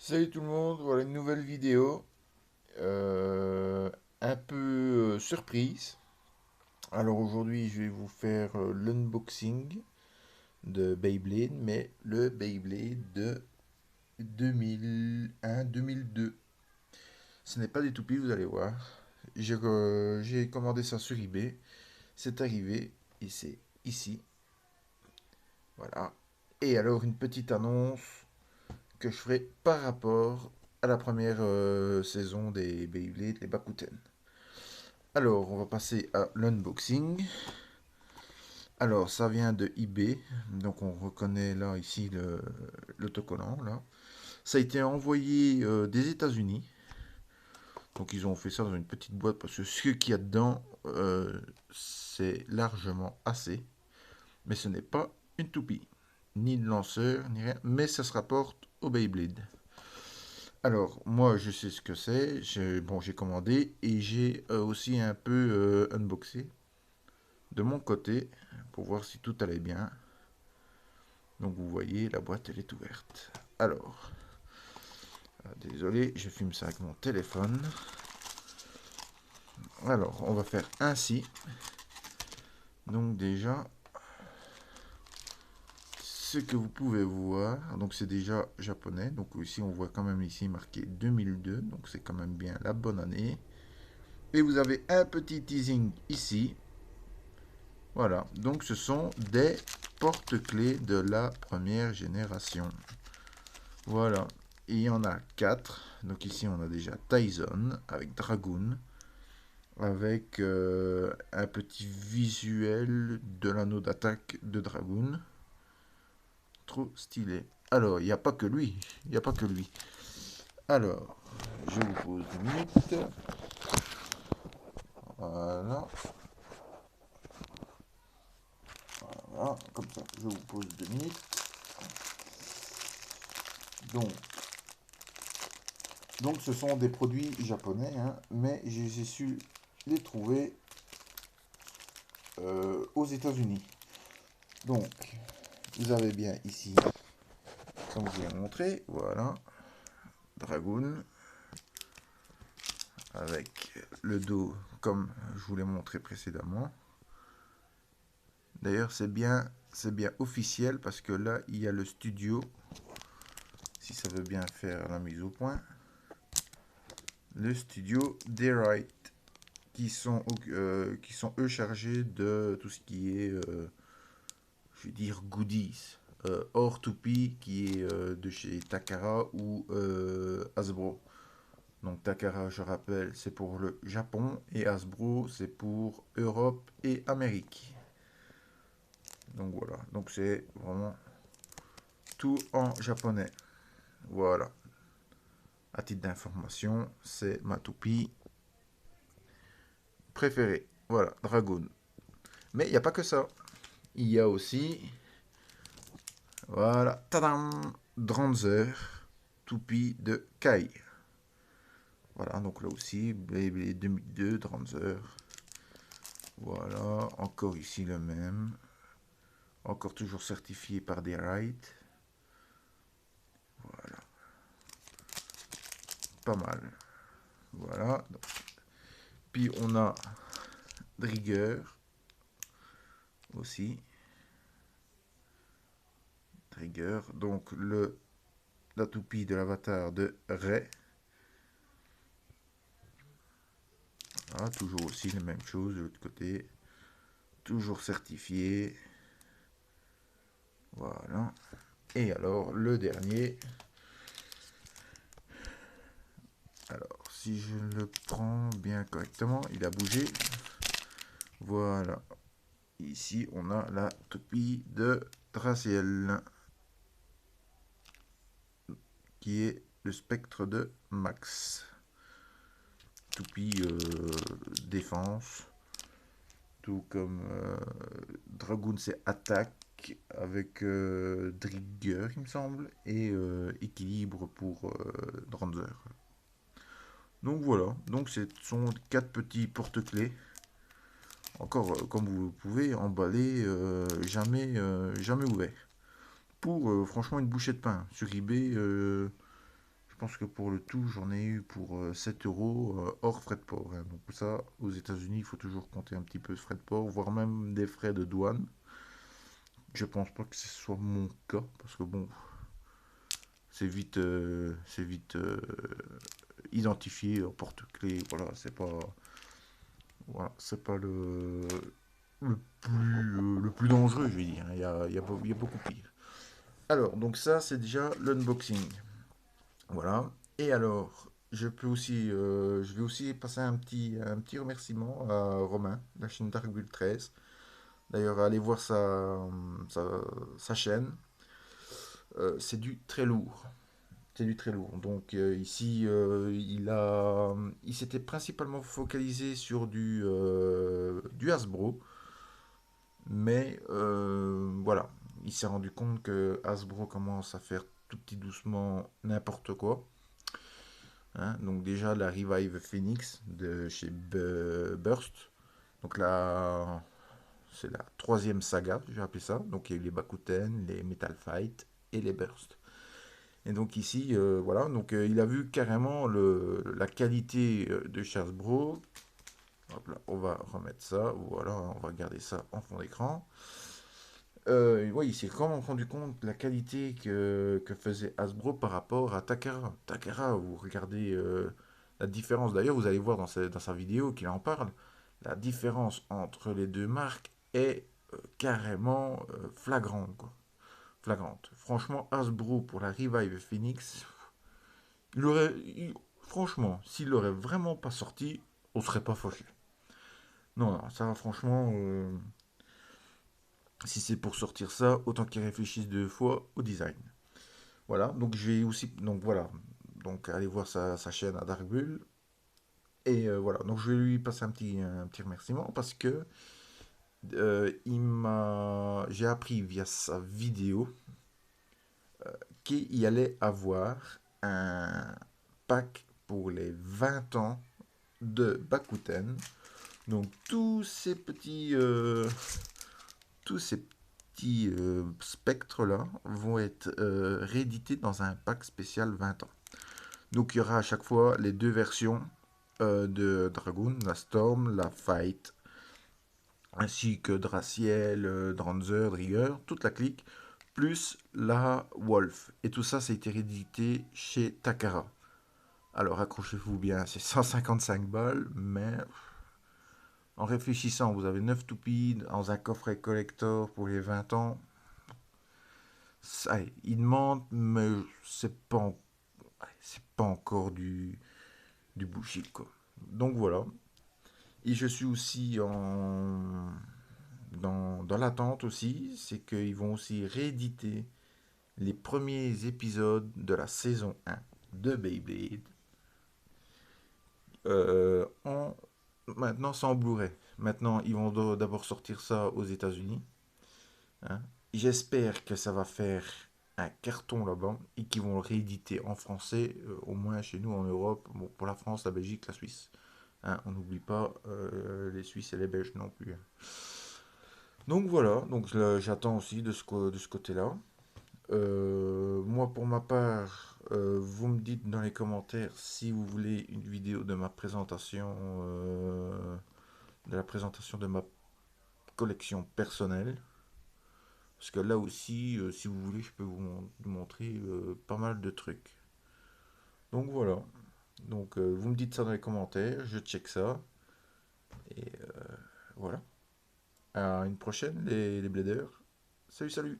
Salut tout le monde, voilà une nouvelle vidéo, un peu surprise. Alors aujourd'hui je vais vous faire l'unboxing de Beyblade, mais le Beyblade de 2001-2002. Ce n'est pas des toupies, vous allez voir. J'ai commandé ça sur eBay, c'est arrivé et c'est ici, voilà. Et alors une petite annonce que je ferai par rapport à la première saison des Beyblade, les Bakuten. Alors, on va passer à l'unboxing. Alors, ça vient de eBay. Donc, on reconnaît là, ici, l'autocollant, là. Ça a été envoyé des États-Unis. Donc, ils ont fait ça dans une petite boîte parce que ce qu'il y a dedans, c'est largement assez. Mais ce n'est pas une toupie, ni de lanceur, ni rien. Mais ça se rapporte au Beyblade. Alors, moi, je sais ce que c'est. Bon, j'ai commandé et j'ai aussi un peu unboxé de mon côté pour voir si tout allait bien. Donc, vous voyez, la boîte, elle est ouverte. Alors, désolé, je filme ça avec mon téléphone. Alors, on va faire ainsi. Donc, déjà, ce que vous pouvez voir, donc c'est déjà japonais. Donc, ici, on voit quand même ici marqué 2002. Donc, c'est quand même bien la bonne année. Et vous avez un petit teasing ici. Voilà, donc ce sont des porte-clés de la première génération. Voilà, et il y en a 4. Donc ici on a déjà Tyson avec Dragoon, avec un petit visuel de l'anneau d'attaque de Dragoon. Trop stylé. Alors, il n'y a pas que lui. Il n'y a pas que lui. Alors, je vous pose 2 minutes. Voilà. Voilà, comme ça, je vous pose 2 minutes. Donc, Donc ce sont des produits japonais, hein, mais j'ai su les trouver aux États-Unis. Donc vous avez bien ici, comme je vous l'ai montré, voilà, Dragoon, avec le dos comme je vous l'ai montré précédemment. D'ailleurs c'est bien officiel parce que là il y a le studio, si ça veut bien faire la mise au point, le studio Dayright qui sont eux chargés de tout ce qui est je vais dire goodies. Hors toupie qui est de chez Takara ou Hasbro. Donc Takara, je rappelle, c'est pour le Japon et Hasbro, c'est pour Europe et Amérique. Donc voilà, donc c'est vraiment tout en japonais. Voilà. À titre d'information, c'est ma toupie préférée. Voilà, Dragoon. Mais il n'y a pas que ça. Il y a aussi, voilà, tadam, Dranzer, toupie de Kai. Voilà, donc là aussi, Beyblade 2002, Dranzer. Voilà, encore ici le même. Encore toujours certifié par des rights. Voilà, pas mal. Voilà. Puis on a Drigger aussi. Drigger, donc la toupie de l'avatar de Ray. Voilà, toujours aussi la même chose de l'autre côté. Toujours certifié. Voilà. Et alors, le dernier. Alors, si je le prends bien correctement, il a bougé. Voilà. Ici, on a la toupie de Draciel, qui est le spectre de Max. Toupie défense. Tout comme Dragoon, c'est attaque avec Trigger, il me semble, et équilibre pour Dranzer. Donc voilà, donc ce sont 4 petits porte-clés. Encore, comme vous pouvez, emballer, jamais ouvert. Pour franchement une bouchée de pain. Sur eBay, je pense que pour le tout, j'en ai eu pour 7 euros hors frais de port, hein. Donc ça, aux États-Unis, il faut toujours compter un petit peu de frais de port, voire même des frais de douane. Je pense pas que ce soit mon cas, parce que bon, c'est vite identifié en porte-clés. Voilà, c'est pas le plus dangereux, je vais dire, hein. Il y a beaucoup pire. Alors, donc ça, c'est déjà l'unboxing. Voilà. Et alors, je vais aussi passer un petit remerciement à Romain, de la chaîne Dark Bull 13. D'ailleurs, allez voir sa chaîne. C'est du très lourd. C'est du très lourd. Donc ici, il s'était principalement focalisé sur du Hasbro. Mais voilà, il s'est rendu compte que Hasbro commence à faire tout petit doucement n'importe quoi, hein. Donc déjà la Revive Phoenix de chez Burst. Donc là, c'est la troisième saga, je vais appeler ça. Donc il y a eu les Bakuten, les Metal Fight et les Burst. Et donc ici, voilà, donc il a vu carrément la qualité de chez Hasbro. Hop là, on va remettre ça, voilà, on va garder ça en fond d'écran. Oui, il s'est vraiment rendu compte de la qualité que faisait Hasbro par rapport à Takara. Takara, vous regardez la différence. D'ailleurs, vous allez voir dans sa vidéo qu'il en parle. La différence entre les deux marques est carrément flagrante, quoi. Flagrante. Franchement, Hasbro pour la Revive Phoenix, franchement, s'il l'aurait vraiment pas sorti, on serait pas fâché. Non, non, ça, franchement, si c'est pour sortir ça, autant qu'ils réfléchissent deux fois au design. Voilà, donc je vais aussi, donc voilà, donc allez voir sa chaîne à Dark Bull. Et voilà, donc je vais lui passer un petit remerciement parce que j'ai appris via sa vidéo qu'il y allait avoir un pack pour les 20 ans de Bakuten. Donc tous ces petits spectres-là vont être réédités dans un pack spécial 20 ans. Donc il y aura à chaque fois les deux versions de Dragoon, la Storm, la Fight, ainsi que Draciel, Dranzer, Drigger, toute la clique, plus la Wolf. Et tout ça, ça a été réédité chez Takara. Alors accrochez-vous bien, c'est 155 balles, mais en réfléchissant, vous avez 9 toupies dans un coffret collector pour les 20 ans. Ça, il demande, mais c'est pas encore du bullshit, quoi. Donc voilà. Et je suis aussi dans l'attente aussi, c'est qu'ils vont aussi rééditer les premiers épisodes de la saison 1 de Beyblade en maintenant sans Blu-ray. Maintenant, ils vont d'abord sortir ça aux États-Unis, hein. J'espère que ça va faire un carton là-bas et qu'ils vont le rééditer en français, au moins chez nous en Europe. Bon, pour la France, la Belgique, la Suisse, hein, on n'oublie pas les Suisses et les Belges non plus, hein. Donc voilà, donc là, j'attends aussi de ce côté-là. Moi, pour ma part, vous me dites dans les commentaires si vous voulez une vidéo de ma présentation, de la présentation de ma collection personnelle. Parce que là aussi, si vous voulez, je peux vous montrer pas mal de trucs. Donc voilà. Donc vous me dites ça dans les commentaires, je check ça. Et voilà. À une prochaine, les bladers. Salut, salut!